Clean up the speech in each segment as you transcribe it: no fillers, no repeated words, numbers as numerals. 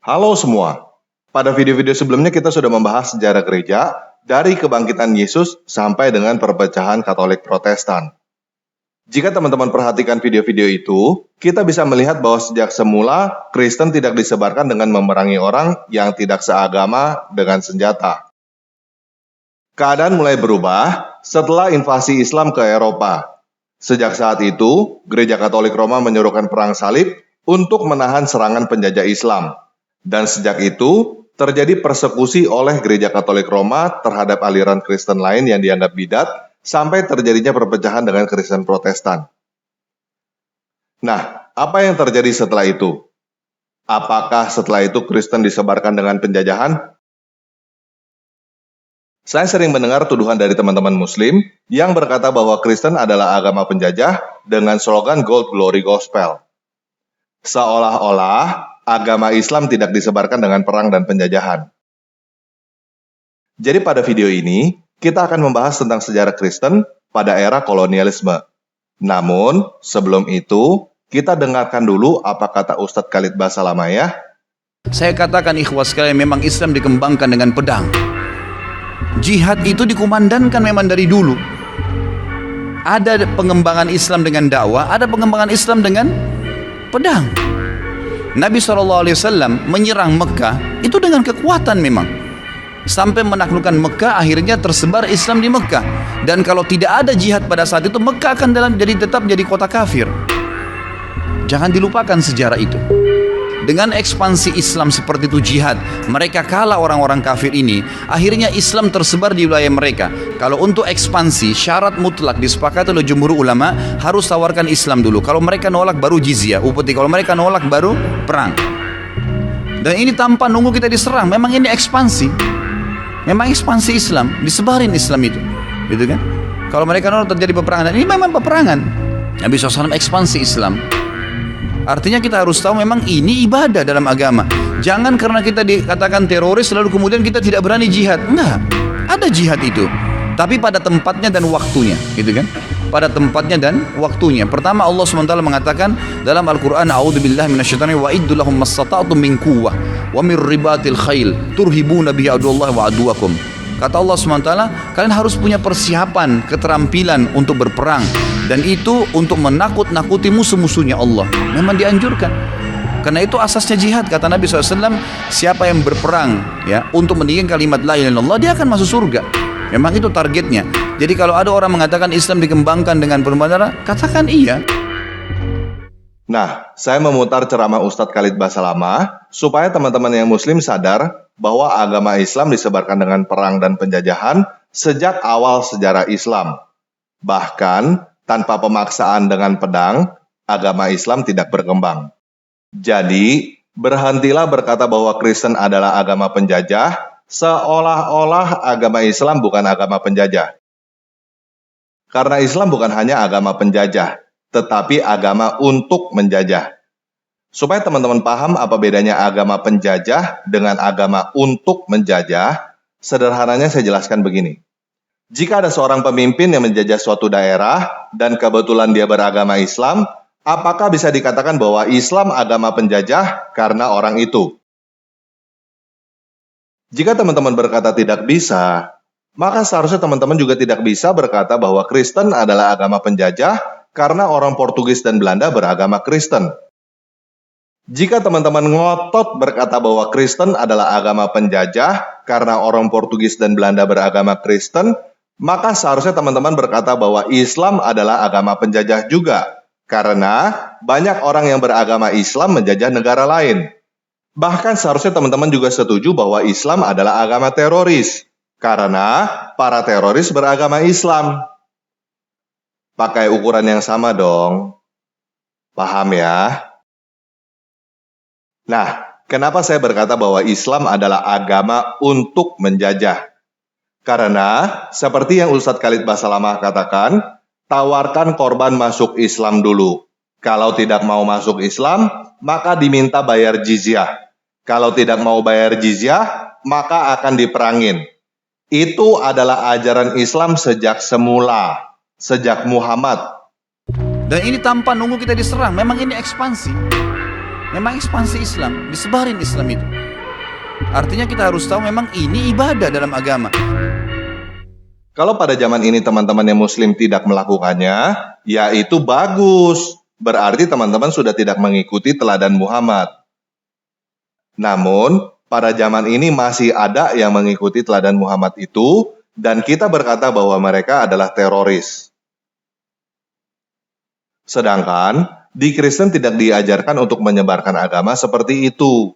Halo semua. Pada video-video sebelumnya kita sudah membahas sejarah gereja dari kebangkitan Yesus sampai dengan perpecahan Katolik Protestan. Jika teman-teman perhatikan video-video itu, kita bisa melihat bahwa sejak semula Kristen tidak disebarkan dengan memerangi orang yang tidak seagama dengan senjata. Keadaan mulai berubah setelah invasi Islam ke Eropa. Sejak saat itu, Gereja Katolik Roma menyuruhkan perang salib untuk menahan serangan penjajah Islam. Dan sejak itu, terjadi persekusi oleh Gereja Katolik Roma terhadap aliran Kristen lain yang dianggap bidat, sampai terjadinya perpecahan dengan Kristen Protestan. Nah, apa yang terjadi setelah itu? Apakah setelah itu Kristen disebarkan dengan penjajahan? Saya sering mendengar tuduhan dari teman-teman Muslim yang berkata bahwa Kristen adalah agama penjajah dengan slogan Gold Glory Gospel. Seolah-olah agama Islam tidak disebarkan dengan perang dan penjajahan. Jadi pada video ini, kita akan membahas tentang sejarah Kristen pada era kolonialisme. Namun, sebelum itu, kita dengarkan dulu apa kata Ustadz Khalid Basalamah ya. Saya katakan ikhwas sekalian, memang Islam dikembangkan dengan pedang. Jihad itu dikumandangkan memang dari dulu. Ada pengembangan Islam dengan dakwah, ada pengembangan Islam dengan pedang. Nabi SAW menyerang Mekah itu dengan kekuatan memang. Sampai menaklukkan Mekah, akhirnya tersebar Islam di Mekah. Dan kalau tidak ada jihad pada saat itu, Mekah akan tetap jadi kota kafir. Jangan dilupakan sejarah itu. Dengan ekspansi Islam seperti itu jihad, mereka kalah orang-orang kafir ini. Akhirnya Islam tersebar di wilayah mereka. Kalau untuk ekspansi, syarat mutlak disepakati oleh jumhur ulama, harus tawarkan Islam dulu. Kalau mereka nolak baru jizyah, upeti. Kalau mereka nolak baru perang. Dan ini tanpa nunggu kita diserang. Memang ini ekspansi. Memang ekspansi Islam, disebarin Islam itu. Gitu kan? Kalau mereka nolak terjadi peperangan. Dan ini memang peperangan. Nabi SAW ekspansi Islam. Artinya kita harus tahu memang ini ibadah dalam agama. Jangan karena kita dikatakan teroris lalu kemudian kita tidak berani jihad. Enggak, ada jihad itu. Tapi pada tempatnya dan waktunya, gitu kan? Pada tempatnya dan waktunya. Pertama Allah SWT mengatakan dalam Al-Quran, A'udzubillahi minasyaitonir wa iddu lahum mastata'tum min quwwah wa min ribatil khail turhibuna bihi adullahi wa aduwakum. Kata Allah SWT, kalian harus punya persiapan, keterampilan untuk berperang. Dan itu untuk menakut-nakuti musuh-musuhnya Allah. Memang dianjurkan. Karena itu asasnya jihad. Kata Nabi SAW, siapa yang berperang ya untuk meninggikan kalimat la ilaha illallah, dia akan masuk surga. Memang itu targetnya. Jadi kalau ada orang mengatakan Islam dikembangkan dengan perbuatan, katakan iya. Nah, saya memutar ceramah Ustadz Khalid Basalamah supaya teman-teman yang Muslim sadar bahwa agama Islam disebarkan dengan perang dan penjajahan sejak awal sejarah Islam. Bahkan, tanpa pemaksaan dengan pedang, agama Islam tidak berkembang. Jadi, berhentilah berkata bahwa Kristen adalah agama penjajah, seolah-olah agama Islam bukan agama penjajah. Karena Islam bukan hanya agama penjajah, tetapi agama untuk menjajah. Supaya teman-teman paham apa bedanya agama penjajah dengan agama untuk menjajah, sederhananya saya jelaskan begini. Jika ada seorang pemimpin yang menjajah suatu daerah dan kebetulan dia beragama Islam, apakah bisa dikatakan bahwa Islam agama penjajah karena orang itu? Jika teman-teman berkata tidak bisa, maka seharusnya teman-teman juga tidak bisa berkata bahwa Kristen adalah agama penjajah karena orang Portugis dan Belanda beragama Kristen. Jika teman-teman ngotot berkata bahwa Kristen adalah agama penjajah karena orang Portugis dan Belanda beragama Kristen, maka seharusnya teman-teman berkata bahwa Islam adalah agama penjajah juga, karena banyak orang yang beragama Islam menjajah negara lain. Bahkan seharusnya teman-teman juga setuju bahwa Islam adalah agama teroris, karena para teroris beragama Islam. Pakai ukuran yang sama dong. Paham ya? Nah, kenapa saya berkata bahwa Islam adalah agama untuk menjajah? Karena, seperti yang Ustadz Khalid Basalamah katakan, tawarkan korban masuk Islam dulu. Kalau tidak mau masuk Islam, maka diminta bayar jizyah. Kalau tidak mau bayar jizyah, maka akan diperangin. Itu adalah ajaran Islam sejak semula, sejak Muhammad. Dan ini tanpa nunggu kita diserang. Memang ini ekspansi. Memang ekspansi Islam, disebarin Islam itu. Artinya kita harus tahu memang ini ibadah dalam agama. Kalau pada zaman ini teman-teman yang muslim tidak melakukannya, ya itu bagus. Berarti teman-teman sudah tidak mengikuti teladan Muhammad. Namun, pada zaman ini masih ada yang mengikuti teladan Muhammad itu, dan kita berkata bahwa mereka adalah teroris. Sedangkan, di Kristen tidak diajarkan untuk menyebarkan agama seperti itu.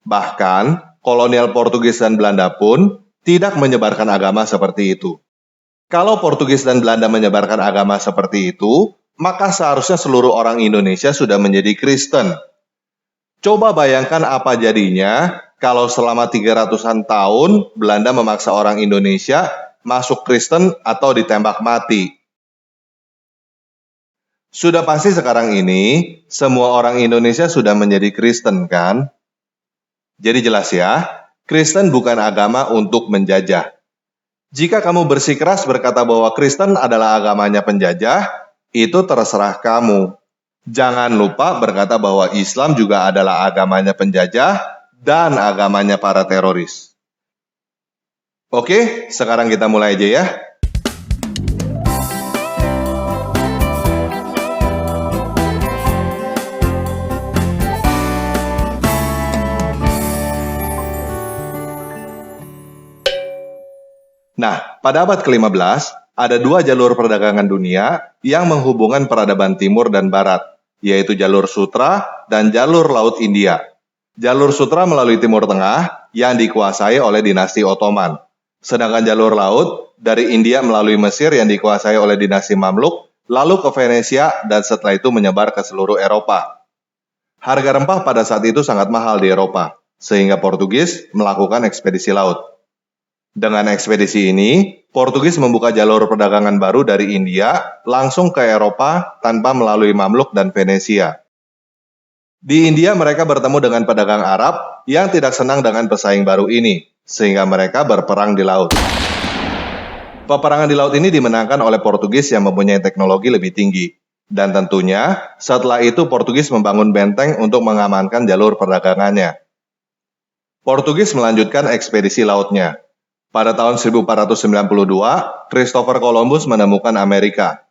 Bahkan, kolonial Portugis dan Belanda pun tidak menyebarkan agama seperti itu. Kalau Portugis dan Belanda menyebarkan agama seperti itu, maka seharusnya seluruh orang Indonesia sudah menjadi Kristen. Coba bayangkan apa jadinya kalau selama 300-an tahun Belanda memaksa orang Indonesia masuk Kristen atau ditembak mati. Sudah pasti sekarang ini, semua orang Indonesia sudah menjadi Kristen, kan? Jadi jelas ya, Kristen bukan agama untuk menjajah. Jika kamu bersikeras berkata bahwa Kristen adalah agamanya penjajah, itu terserah kamu. Jangan lupa berkata bahwa Islam juga adalah agamanya penjajah dan agamanya para teroris. Oke, sekarang kita mulai aja ya. Nah, pada abad ke-15, ada dua jalur perdagangan dunia yang menghubungkan peradaban timur dan barat, yaitu jalur Sutra dan jalur Laut India. Jalur Sutra melalui Timur Tengah yang dikuasai oleh dinasti Ottoman. Sedangkan jalur laut dari India melalui Mesir yang dikuasai oleh dinasti Mamluk, lalu ke Venesia dan setelah itu menyebar ke seluruh Eropa. Harga rempah pada saat itu sangat mahal di Eropa, sehingga Portugis melakukan ekspedisi laut. Dengan ekspedisi ini, Portugis membuka jalur perdagangan baru dari India langsung ke Eropa tanpa melalui Mamluk dan Venesia. Di India mereka bertemu dengan pedagang Arab yang tidak senang dengan pesaing baru ini, sehingga mereka berperang di laut. Peperangan di laut ini dimenangkan oleh Portugis yang mempunyai teknologi lebih tinggi. Dan tentunya, setelah itu Portugis membangun benteng untuk mengamankan jalur perdagangannya. Portugis melanjutkan ekspedisi lautnya. Pada tahun 1492, Christopher Columbus menemukan Amerika.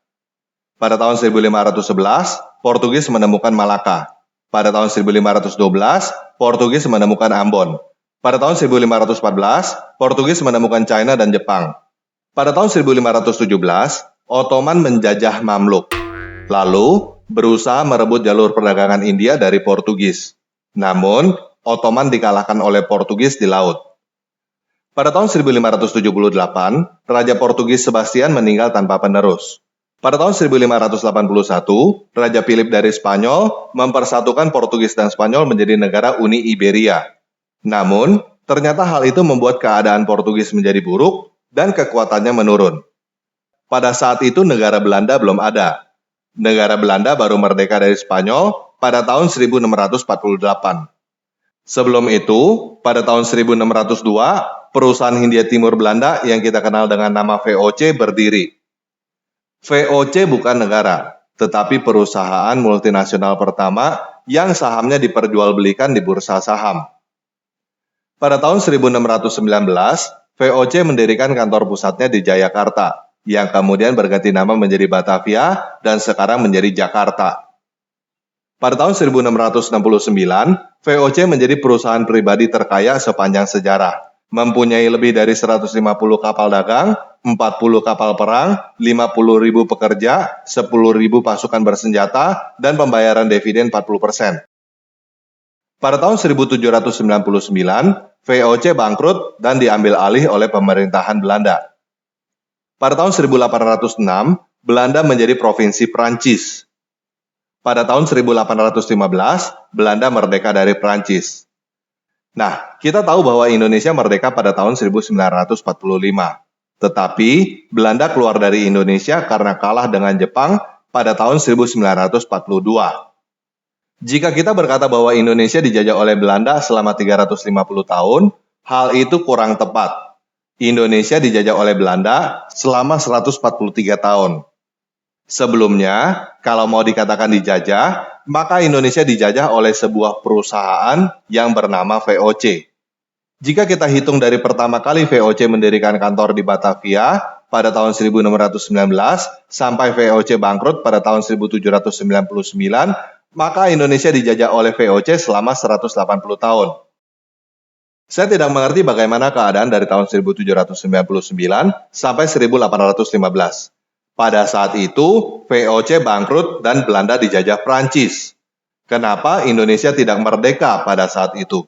Pada tahun 1511, Portugis menemukan Malaka. Pada tahun 1512, Portugis menemukan Ambon. Pada tahun 1514, Portugis menemukan China dan Jepang. Pada tahun 1517, Ottoman menjajah Mamluk. Lalu, berusaha merebut jalur perdagangan India dari Portugis. Namun, Ottoman dikalahkan oleh Portugis di laut. Pada tahun 1578, Raja Portugis Sebastian meninggal tanpa penerus. Pada tahun 1581, Raja Philip dari Spanyol mempersatukan Portugis dan Spanyol menjadi negara Uni Iberia. Namun, ternyata hal itu membuat keadaan Portugis menjadi buruk dan kekuatannya menurun. Pada saat itu negara Belanda belum ada. Negara Belanda baru merdeka dari Spanyol pada tahun 1648. Sebelum itu, pada tahun 1602, perusahaan Hindia Timur Belanda yang kita kenal dengan nama VOC berdiri. VOC bukan negara, tetapi perusahaan multinasional pertama yang sahamnya diperjualbelikan di bursa saham. Pada tahun 1619, VOC mendirikan kantor pusatnya di Jayakarta, yang kemudian berganti nama menjadi Batavia dan sekarang menjadi Jakarta. Pada tahun 1669, VOC menjadi perusahaan pribadi terkaya sepanjang sejarah. Mempunyai lebih dari 150 kapal dagang, 40 kapal perang, 50.000 pekerja, 10.000 pasukan bersenjata, dan pembayaran dividen 40%. Pada tahun 1799, VOC bangkrut dan diambil alih oleh pemerintahan Belanda. Pada tahun 1806, Belanda menjadi provinsi Prancis. Pada tahun 1815, Belanda merdeka dari Prancis. Nah, kita tahu bahwa Indonesia merdeka pada tahun 1945. Tetapi, Belanda keluar dari Indonesia karena kalah dengan Jepang pada tahun 1942. Jika kita berkata bahwa Indonesia dijajah oleh Belanda selama 350 tahun, hal itu kurang tepat. Indonesia dijajah oleh Belanda selama 143 tahun. Sebelumnya, kalau mau dikatakan dijajah, maka Indonesia dijajah oleh sebuah perusahaan yang bernama VOC. Jika kita hitung dari pertama kali VOC mendirikan kantor di Batavia pada tahun 1619 sampai VOC bangkrut pada tahun 1799, maka Indonesia dijajah oleh VOC selama 180 tahun. Saya tidak mengerti bagaimana keadaan dari tahun 1799 sampai 1815. Pada saat itu, VOC bangkrut dan Belanda dijajah Prancis. Kenapa Indonesia tidak merdeka pada saat itu?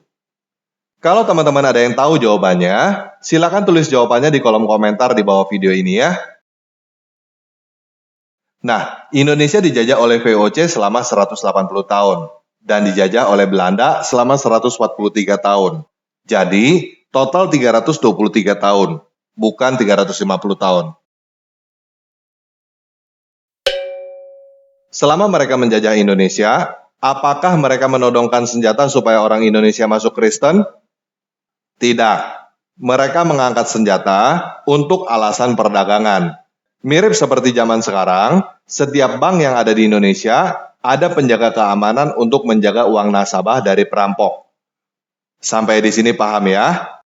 Kalau teman-teman ada yang tahu jawabannya, silakan tulis jawabannya di kolom komentar di bawah video ini ya. Nah, Indonesia dijajah oleh VOC selama 180 tahun dan dijajah oleh Belanda selama 143 tahun. Jadi, total 323 tahun, bukan 350 tahun. Selama mereka menjajah Indonesia, apakah mereka menodongkan senjata supaya orang Indonesia masuk Kristen? Tidak. Mereka mengangkat senjata untuk alasan perdagangan. Mirip seperti zaman sekarang, setiap bank yang ada di Indonesia ada penjaga keamanan untuk menjaga uang nasabah dari perampok. Sampai di sini paham ya?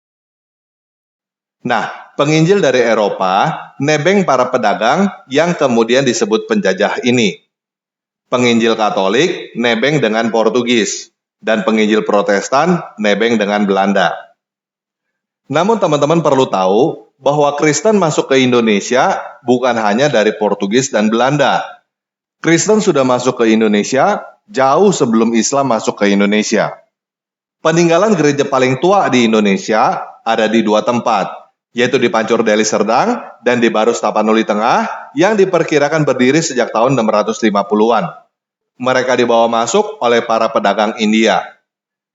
Nah, penginjil dari Eropa nebeng para pedagang yang kemudian disebut penjajah ini. Penginjil Katolik nebeng dengan Portugis, dan penginjil Protestan nebeng dengan Belanda. Namun teman-teman perlu tahu bahwa Kristen masuk ke Indonesia bukan hanya dari Portugis dan Belanda. Kristen sudah masuk ke Indonesia jauh sebelum Islam masuk ke Indonesia. Peninggalan gereja paling tua di Indonesia ada di dua tempat, yaitu di Pancur Deli Serdang dan di Barus Tapanuli Tengah yang diperkirakan berdiri sejak tahun 650-an. Mereka dibawa masuk oleh para pedagang India.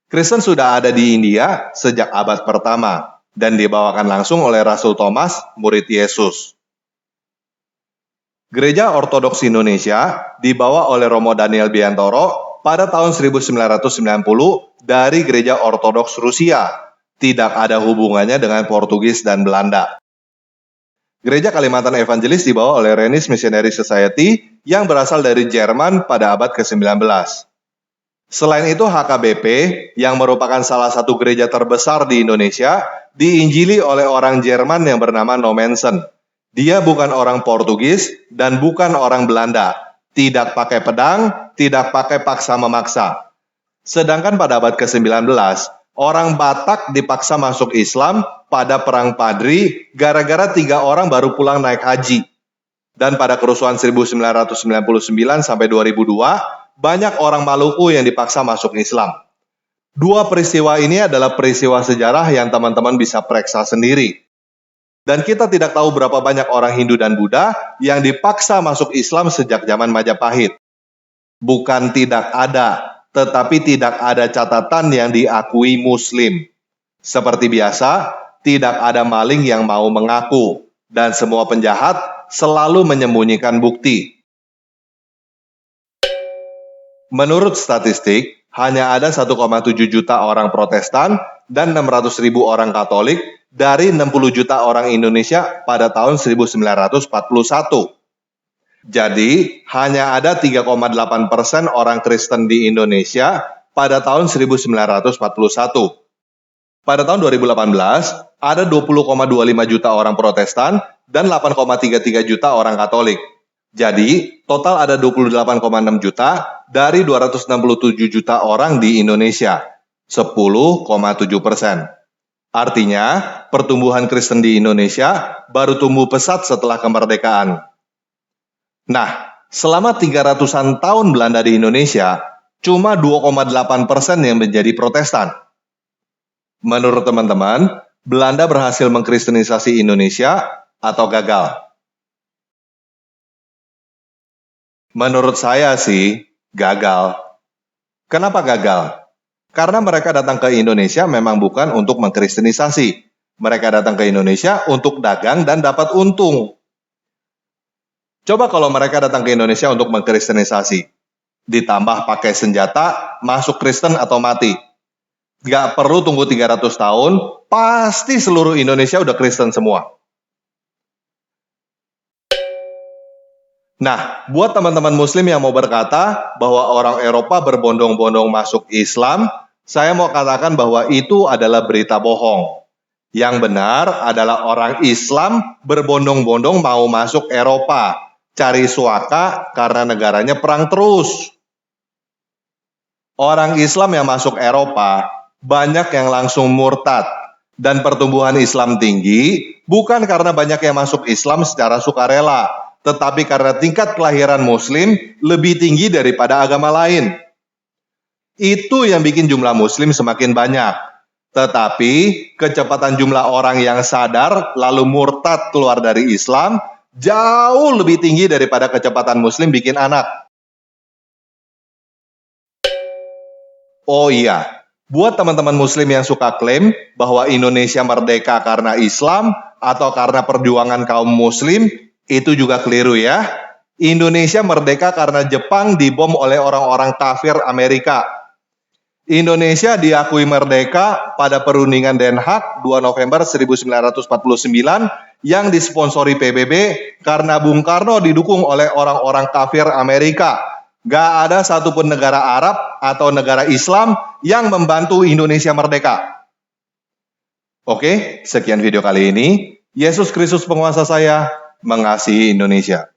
Kristen sudah ada di India sejak abad pertama dan dibawakan langsung oleh Rasul Thomas, murid Yesus. Gereja Ortodoks Indonesia dibawa oleh Romo Daniel Biantoro pada tahun 1990 dari Gereja Ortodoks Rusia. Tidak ada hubungannya dengan Portugis dan Belanda. Gereja Kalimantan Evangelis dibawa oleh Rhenis Missionary Society yang berasal dari Jerman pada abad ke-19. Selain itu, HKBP yang merupakan salah satu gereja terbesar di Indonesia diinjili oleh orang Jerman yang bernama Nommensen. Dia bukan orang Portugis dan bukan orang Belanda. Tidak pakai pedang, tidak pakai paksa memaksa. Sedangkan pada abad ke-19, orang Batak dipaksa masuk Islam pada Perang Padri gara-gara 3 orang baru pulang naik haji. Dan pada kerusuhan 1999 sampai 2002, banyak orang Maluku yang dipaksa masuk Islam. Dua peristiwa ini adalah peristiwa sejarah yang teman-teman bisa periksa sendiri. Dan kita tidak tahu berapa banyak orang Hindu dan Buddha yang dipaksa masuk Islam sejak zaman Majapahit. Bukan tidak ada, tetapi tidak ada catatan yang diakui Muslim. Seperti biasa, tidak ada maling yang mau mengaku, dan semua penjahat selalu menyembunyikan bukti. Menurut statistik, hanya ada 1,7 juta orang Protestan dan 600.000 orang Katolik dari 60 juta orang Indonesia pada tahun 1941. Jadi, hanya ada 3,8% orang Kristen di Indonesia pada tahun 1941. Pada tahun 2018, ada 20,25 juta orang Protestan dan 8,33 juta orang Katolik. Jadi, total ada 28,6 juta dari 267 juta orang di Indonesia, 10,7%. Artinya, pertumbuhan Kristen di Indonesia baru tumbuh pesat setelah kemerdekaan. Nah, selama 300-an tahun Belanda di Indonesia, cuma 2,8% yang menjadi Protestan. Menurut teman-teman, Belanda berhasil mengkristenisasi Indonesia atau gagal? Menurut saya sih, gagal. Kenapa gagal? Karena mereka datang ke Indonesia memang bukan untuk mengkristenisasi. Mereka datang ke Indonesia untuk dagang dan dapat untung. Coba kalau mereka datang ke Indonesia untuk mengkristenisasi. Ditambah pakai senjata, masuk Kristen atau mati. Gak perlu tunggu 300 tahun, pasti seluruh Indonesia udah Kristen semua. Nah, buat teman-teman muslim yang mau berkata bahwa orang Eropa berbondong-bondong masuk Islam, saya mau katakan bahwa itu adalah berita bohong. Yang benar adalah orang Islam berbondong-bondong mau masuk Eropa, cari suaka karena negaranya perang terus. Orang Islam yang masuk Eropa, banyak yang langsung murtad, dan pertumbuhan Islam tinggi bukan karena banyak yang masuk Islam secara sukarela, tetapi karena tingkat kelahiran muslim lebih tinggi daripada agama lain. Itu yang bikin jumlah muslim semakin banyak. Tetapi kecepatan jumlah orang yang sadar lalu murtad keluar dari Islam jauh lebih tinggi daripada kecepatan muslim bikin anak. Oh iya, buat teman-teman muslim yang suka klaim bahwa Indonesia merdeka karena Islam atau karena perjuangan kaum muslim, itu juga keliru ya. Indonesia merdeka karena Jepang dibom oleh orang-orang kafir Amerika. Indonesia diakui merdeka pada perundingan Den Haag 2 November 1949 yang disponsori PBB karena Bung Karno didukung oleh orang-orang kafir Amerika. Gak ada satupun negara Arab atau negara Islam yang membantu Indonesia merdeka. Oke, sekian video kali ini. Yesus Kristus penguasa saya, mengasihi Indonesia.